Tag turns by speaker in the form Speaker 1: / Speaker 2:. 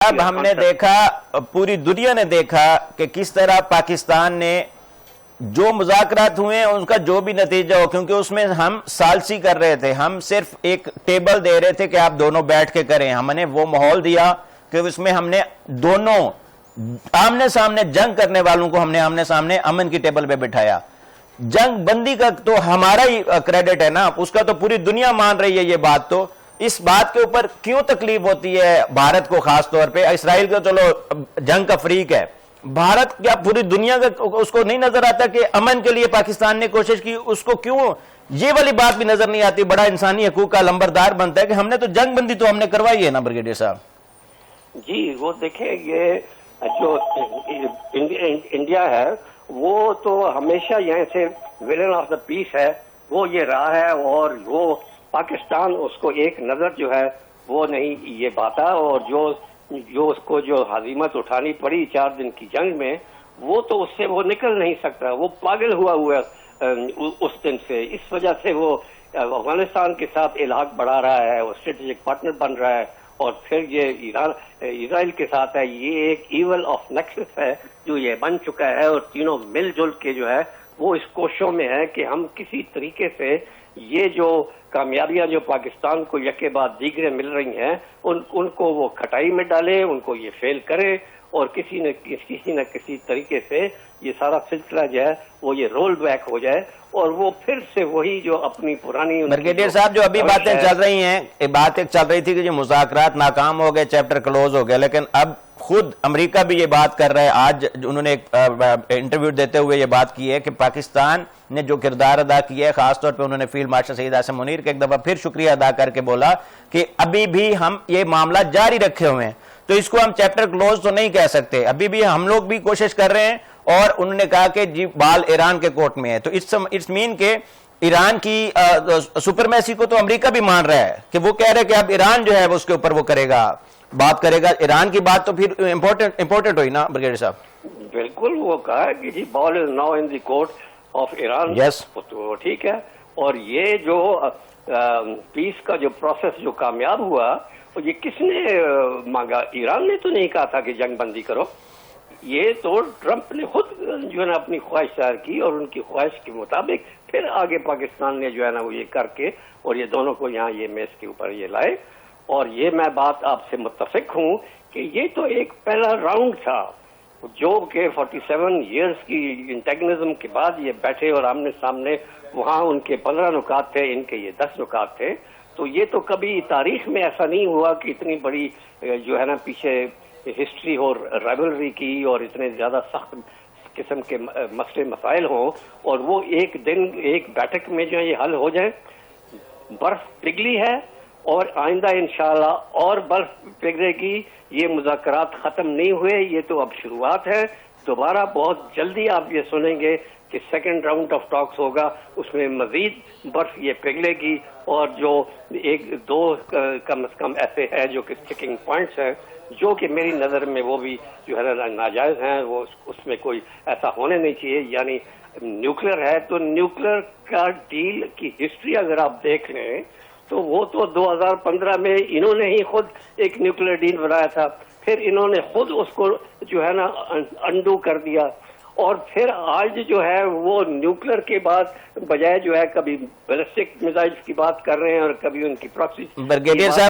Speaker 1: اب ہم نے دیکھا، پوری دنیا نے دیکھا کہ کس طرح پاکستان نے جو مذاکرات ہوئے ہیں ان کا جو بھی نتیجہ ہو، کیونکہ اس میں ہم ثالثی کر رہے تھے، ہم صرف ایک ٹیبل دے رہے تھے کہ آپ دونوں بیٹھ کے کریں، ہم نے وہ ماحول دیا کہ اس میں ہم نے دونوں آمنے سامنے جنگ کرنے والوں کو ہم نے آمنے سامنے امن کی ٹیبل پہ بٹھایا۔ جنگ بندی کا تو ہمارا ہی کریڈٹ ہے نا، اس کا تو پوری دنیا مان رہی ہے۔ یہ بات تو اس بات کے اوپر کیوں تکلیف ہوتی ہے بھارت کو؟ خاص طور پہ اسرائیل کا چلو جنگ کا فریق ہے، بھارت کیا پوری دنیا کا اس کو نہیں نظر آتا کہ امن کے لیے پاکستان نے کوشش کی؟ اس کو کیوں یہ والی بات بھی نظر نہیں آتی؟ بڑا انسانی حقوق کا لمبردار بنتا ہے کہ ہم نے تو جنگ بندی تو ہم نے کروائی ہے نا بریگیڈیئر صاحب۔
Speaker 2: جی وہ دیکھیں، یہ جو انڈیا ہے وہ تو ہمیشہ یہاں سے ویلن آف دا پیس ہے، وہ یہ رہا ہے، اور وہ پاکستان اس کو ایک نظر جو ہے وہ نہیں یہ باتا، اور جو اس کو جو ہزیمت اٹھانی پڑی 4 دن کی جنگ میں، وہ تو اس سے وہ نکل نہیں سکتا، وہ پاگل ہوا اس دن سے۔ اس وجہ سے وہ افغانستان کے ساتھ الحاق بڑھا رہا ہے، وہ اسٹریٹجک پارٹنر بن رہا ہے، اور پھر یہ اسرائیل کے ساتھ ہے۔ یہ ایک ایول آف نیکسس ہے جو یہ بن چکا ہے، اور تینوں مل جل کے جو ہے وہ اس کوششوں میں ہے کہ ہم کسی طریقے سے یہ جو کامیابیاں جو پاکستان کو یکے بعد دیگرے مل رہی ہیں ان کو وہ کھٹائی میں ڈالے، ان کو یہ فیل کرے، اور کسی نہ کسی طریقے سے یہ سارا سلسلہ جو ہے وہ یہ رول بیک ہو جائے، اور وہ پھر سے وہی جو اپنی پرانی
Speaker 1: بریگیڈیئر صاحب جو ابھی باتیں چل رہی ہیں، بات ایک چل رہی تھی کہ جو مذاکرات ناکام ہو گئے، چیپٹر کلوز ہو گئے، لیکن اب خود امریکہ بھی یہ بات کر رہا ہے۔ آج انہوں نے ایک انٹرویو دیتے ہوئے یہ بات کی ہے کہ پاکستان نے جو کردار ادا کیا ہے، خاص طور پہ انہوں نے فیلڈ مارشل سعید عاصم منیر کا ایک دفعہ پھر شکریہ ادا کر کے بولا کہ ابھی بھی ہم یہ معاملہ جاری رکھے ہوئے ہیں، تو اس کو ہم چیپٹر کلوز تو نہیں کہہ سکتے، ابھی بھی ہم لوگ بھی کوشش کر رہے ہیں۔ اور انہوں نے کہا کہ جی بال ایران کے کورٹ میں ہے، تو اٹس مین کہ ایران کی سپرمیسی کو تو امریکہ بھی مان رہا ہے کہ وہ کہہ رہے کہ اب ایران جو ہے اس کے اوپر وہ کرے گا، بات کرے گا۔ ایران کی بات تو پھر امپورٹنٹ ہوئی نا بریگیڈیئر صاحب؟
Speaker 2: بالکل، وہ کہا کہ جی ball is now in the court of Iran, تو ٹھیک ہے۔ اور یہ جو پیس کا جو پروسیس جو کامیاب ہوا، یہ کس نے مانگا؟ ایران نے تو نہیں کہا تھا کہ جنگ بندی کرو، یہ تو ٹرمپ نے خود جو ہے نا اپنی خواہش ظاہر کی، اور ان کی خواہش کے مطابق پھر آگے پاکستان نے جو ہے نا وہ یہ کر کے اور یہ دونوں کو یہاں یہ میز کے اوپر یہ لائے۔ اور یہ میں بات آپ سے متفق ہوں کہ یہ تو ایک پہلا راؤنڈ تھا، جو کہ 47 ایئرز کی انٹیگنزم کے بعد یہ بیٹھے اور آمنے سامنے، وہاں ان کے 15 نکات تھے، ان کے یہ 10 نکات تھے۔ تو یہ تو کبھی تاریخ میں ایسا نہیں ہوا کہ اتنی بڑی جو ہے نا پیچھے ہسٹری اور رائولری کی اور اتنے زیادہ سخت قسم کے مسئلے مسائل ہوں، اور وہ ایک دن ایک بیٹھک میں جو ہے یہ حل ہو جائے۔ برف پگھلی ہے، اور آئندہ انشاءاللہ اور برف پگھلے گی۔ یہ مذاکرات ختم نہیں ہوئے، یہ تو اب شروعات ہے۔ دوبارہ بہت جلدی آپ یہ سنیں گے کہ سیکنڈ راؤنڈ آف ٹاکس ہوگا، اس میں مزید برف یہ پگھلے گی، اور جو 1-2 کم از کم ایسے ہیں جو کہ سٹکنگ پوائنٹس ہیں، جو کہ میری نظر میں وہ بھی جو ہے نا ناجائز ہیں، وہ اس میں کوئی ایسا ہونے نہیں چاہیے۔ یعنی نیوکلیر ہے تو نیوکلیر کا ڈیل کی ہسٹری اگر آپ دیکھ لیں تو وہ تو 2015 میں انہوں نے ہی خود ایک نیوکلیر ڈیل بنایا تھا، پھر انہوں نے خود اس کو جو ہے نا انڈو کر دیا، اور پھر آج جو ہے وہ نیوکلیر کے بعد بجائے جو ہے کبھی بیلسٹک میزائلز کی بات کر رہے ہیں اور کبھی ان کی پراکسی۔
Speaker 1: بریگیڈیئر صاحب